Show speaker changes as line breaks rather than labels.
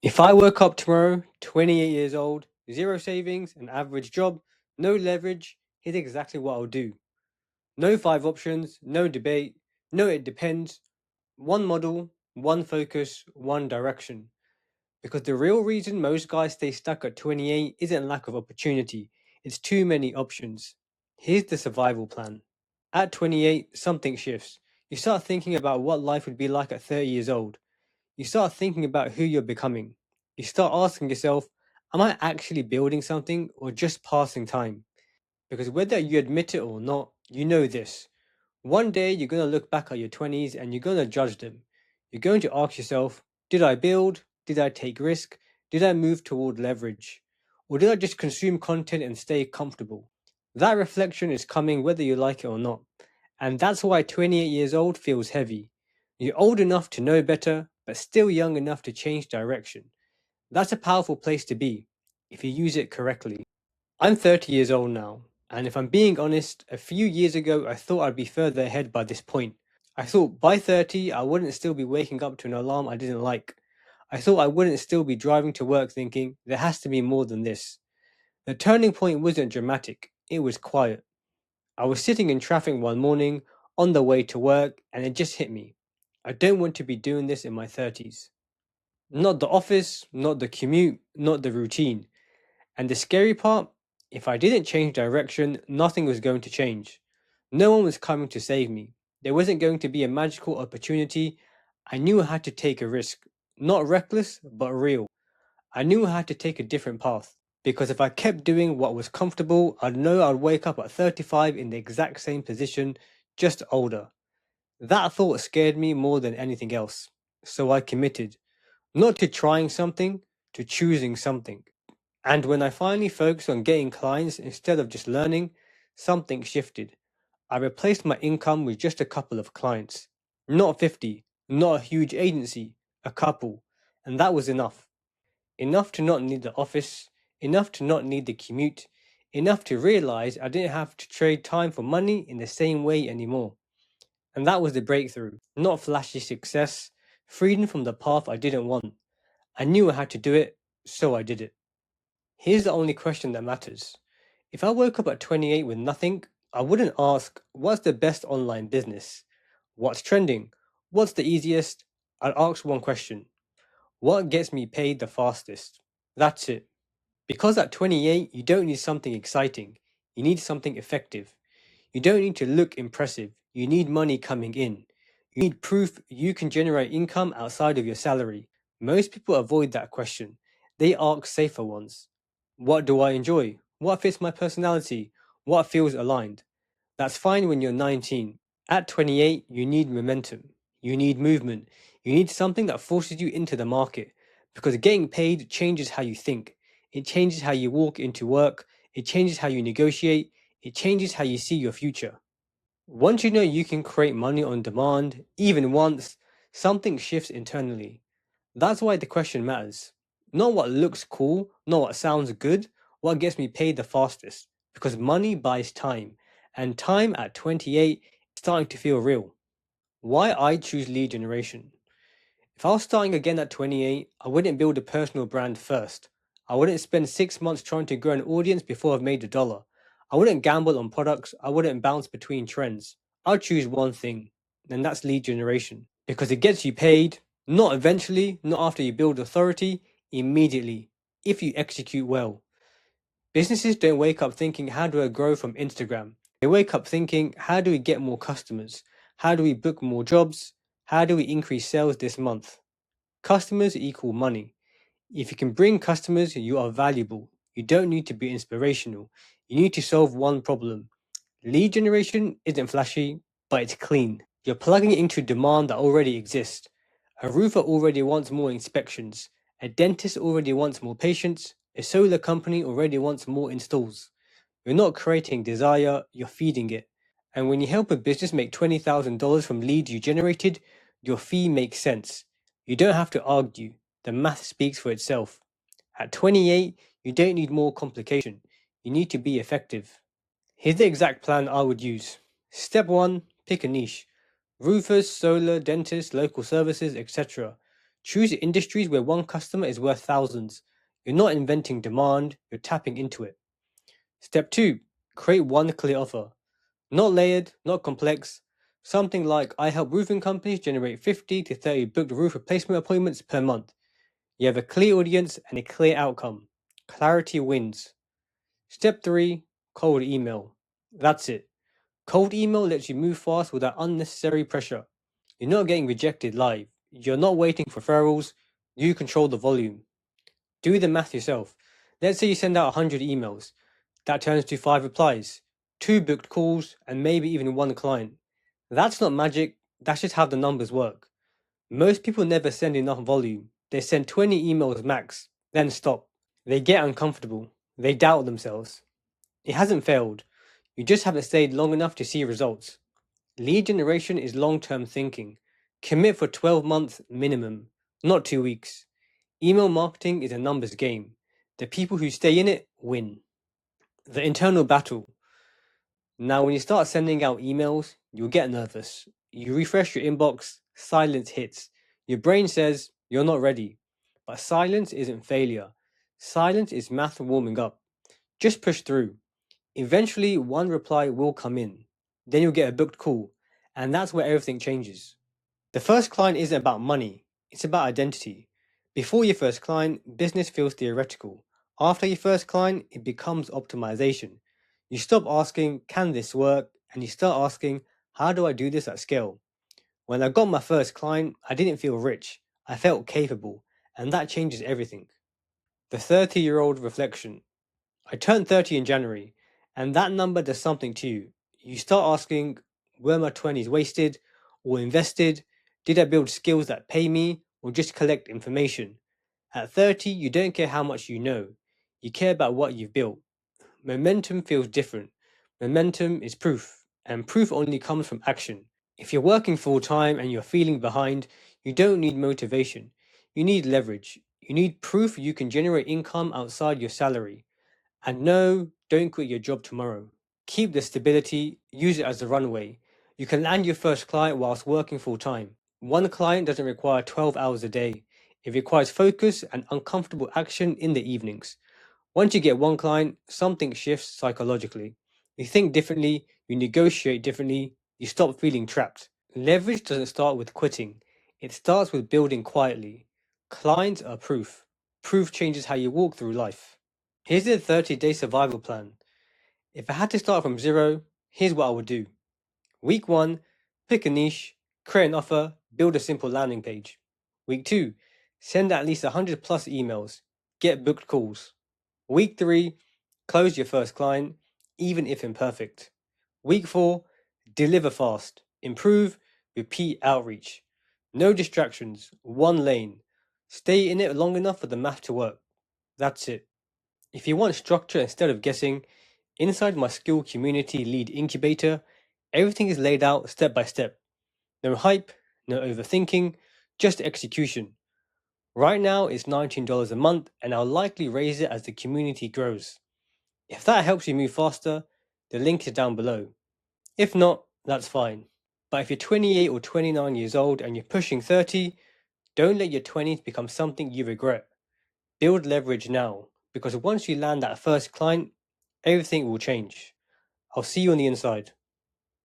If I woke up tomorrow, 28 years old, zero savings, an average job, no leverage, here's exactly what I'll do. No five options, no debate, no it depends. One model, one focus, one direction. Because the real reason most guys stay stuck at 28 isn't lack of opportunity, it's too many options. Here's the survival plan. At 28, something shifts. You start thinking about what life would be like at 30 years old. You start thinking about who you're becoming. You start asking yourself, am I actually building something or just passing time? Because whether you admit it or not, you know this. One day you're going to look back at your 20s and you're going to judge them. You're going to ask yourself, did I build? Did I take risk? Did I move toward leverage? Or did I just consume content and stay comfortable? That reflection is coming whether you like it or not. And that's why 28 years old feels heavy. You're old enough to know better, but still young enough to change direction. That's a powerful place to be, if you use it correctly. I'm 30 years old now, and if I'm being honest, a few years ago I thought I'd be further ahead by this point. I thought by 30 I wouldn't still be waking up to an alarm I didn't like. I thought I wouldn't still be driving to work thinking, there has to be more than this. The turning point wasn't dramatic, it was quiet. I was sitting in traffic one morning, on the way to work, and it just hit me. I don't want to be doing this in my 30s. Not the office, not the commute, not the routine. And the scary part, if I didn't change direction, nothing was going to change. No one was coming to save me. There wasn't going to be a magical opportunity. I knew I had to take a risk. Not reckless, but real. I knew I had to take a different path. Because if I kept doing what was comfortable, I'd know I'd wake up at 35 in the exact same position, just older. That thought scared me more than anything else. So I committed. Not to trying something, to choosing something. And when I finally focused on getting clients instead of just learning, something shifted. I replaced my income with just a couple of clients. Not 50, not a huge agency, a couple. And that was enough. Enough to not need the office, enough to not need the commute, enough to realize I didn't have to trade time for money in the same way anymore. And that was the breakthrough. Not flashy success, freedom from the path I didn't want. I knew I had to do it, so I did it. Here's the only question that matters. If I woke up at 28 with nothing, I wouldn't ask, what's the best online business? What's trending? What's the easiest? I'd ask one question. What gets me paid the fastest? That's it. Because at 28, you don't need something exciting. You need something effective. You don't need to look impressive. You need money coming in. You need proof you can generate income outside of your salary. Most people avoid that question. They ask safer ones. What do I enjoy? What fits my personality? What feels aligned? That's fine when you're 19. At 28, you need momentum. You need movement. You need something that forces you into the market. Because getting paid changes how you think. It changes how you walk into work. It changes how you negotiate. It changes how you see your future. Once you know you can create money on demand, even once, something shifts internally. That's why the question matters. Not what looks cool, not what sounds good, what gets me paid the fastest. Because money buys time, and time at 28 is starting to feel real. Why I choose lead generation? If I was starting again at 28, I wouldn't build a personal brand first. I wouldn't spend 6 months trying to grow an audience before I've made a dollar. I wouldn't gamble on products. I wouldn't bounce between trends. I'll choose one thing, and that's lead generation. Because it gets you paid, not eventually, not after you build authority, immediately, if you execute well. Businesses don't wake up thinking, how do I grow from Instagram? They wake up thinking, how do we get more customers? How do we book more jobs? How do we increase sales this month? Customers equal money. If you can bring customers, you are valuable. You don't need to be inspirational. You need to solve one problem. Lead generation isn't flashy, but it's clean. You're plugging it into demand that already exists. A roofer already wants more inspections. A dentist already wants more patients. A solar company already wants more installs. You're not creating desire, you're feeding it. And when you help a business make $20,000 from leads you generated, your fee makes sense. You don't have to argue. The math speaks for itself. At 28, you don't need more complication. You need to be effective. Here's the exact plan I would use. Step 1, pick a niche. Roofers, solar, dentists, local services, etc. Choose industries where one customer is worth thousands. You're not inventing demand, you're tapping into it. Step 2. Create one clear offer. Not layered, not complex. Something like, I help roofing companies generate 50 to 30 booked roof replacement appointments per month. You have a clear audience and a clear outcome. Clarity wins. Step 3. Cold email. That's it. Cold email lets you move fast without unnecessary pressure. You're not getting rejected live. You're not waiting for referrals. You control the volume. Do the math yourself. Let's say you send out 100 emails. That turns to 5 replies, 2 booked calls, and maybe even 1 client. That's not magic, that's just how the numbers work. Most people never send enough volume. They send 20 emails max, then stop. They get uncomfortable. They doubt themselves. It hasn't failed. You just haven't stayed long enough to see results. Lead generation is long-term thinking. Commit for 12 months minimum, not 2 weeks. Email marketing is a numbers game. The people who stay in it win. The internal battle. Now, when you start sending out emails, you'll get nervous. You refresh your inbox, silence hits. Your brain says you're not ready. But silence isn't failure. Silence is math warming up. Just push through. Eventually, one reply will come in. Then you'll get a booked call. And that's where everything changes. The first client isn't about money, it's about identity. Before your first client, business feels theoretical. After your first client, it becomes optimization. You stop asking, can this work? And you start asking, how do I do this at scale? When I got my first client, I didn't feel rich. I felt capable. And that changes everything. The 30-year-old reflection. I turned 30 in January, and that number does something to you. You start asking, were my 20s wasted or invested? Did I build skills that pay me or just collect information? At 30, you don't care how much you know. You care about what you've built. Momentum feels different. Momentum is proof, and proof only comes from action. If you're working full time and you're feeling behind, you don't need motivation. You need leverage. You need proof you can generate income outside your salary. And no, don't quit your job tomorrow. Keep the stability, use it as a runway. You can land your first client whilst working full time. One client doesn't require 12 hours a day. It requires focus and uncomfortable action in the evenings. Once you get one client, something shifts psychologically. You think differently, you negotiate differently, you stop feeling trapped. Leverage doesn't start with quitting, it starts with building quietly. Clients are proof. Proof changes how you walk through life. Here's the 30-day survival plan. If I had to start from zero, here's what I would do. Week 1, pick a niche, create an offer, build a simple landing page. Week 2, send at least 100 plus emails, get booked calls. Week 3, close your first client, even if imperfect. Week 4, deliver fast, improve, repeat outreach. No distractions, one lane. Stay in it long enough for the math to work. That's it. If you want structure instead of guessing, inside my skill community lead incubator, everything is laid out step by step. No hype, no overthinking, just execution. Right now it's $19 a month and I'll likely raise it as the community grows. If that helps you move faster, the link is down below. If not, that's fine. But if you're 28 or 29 years old and you're pushing 30, don't let your 20s become something you regret. Build leverage now, because once you land that first client, everything will change. I'll see you on the inside.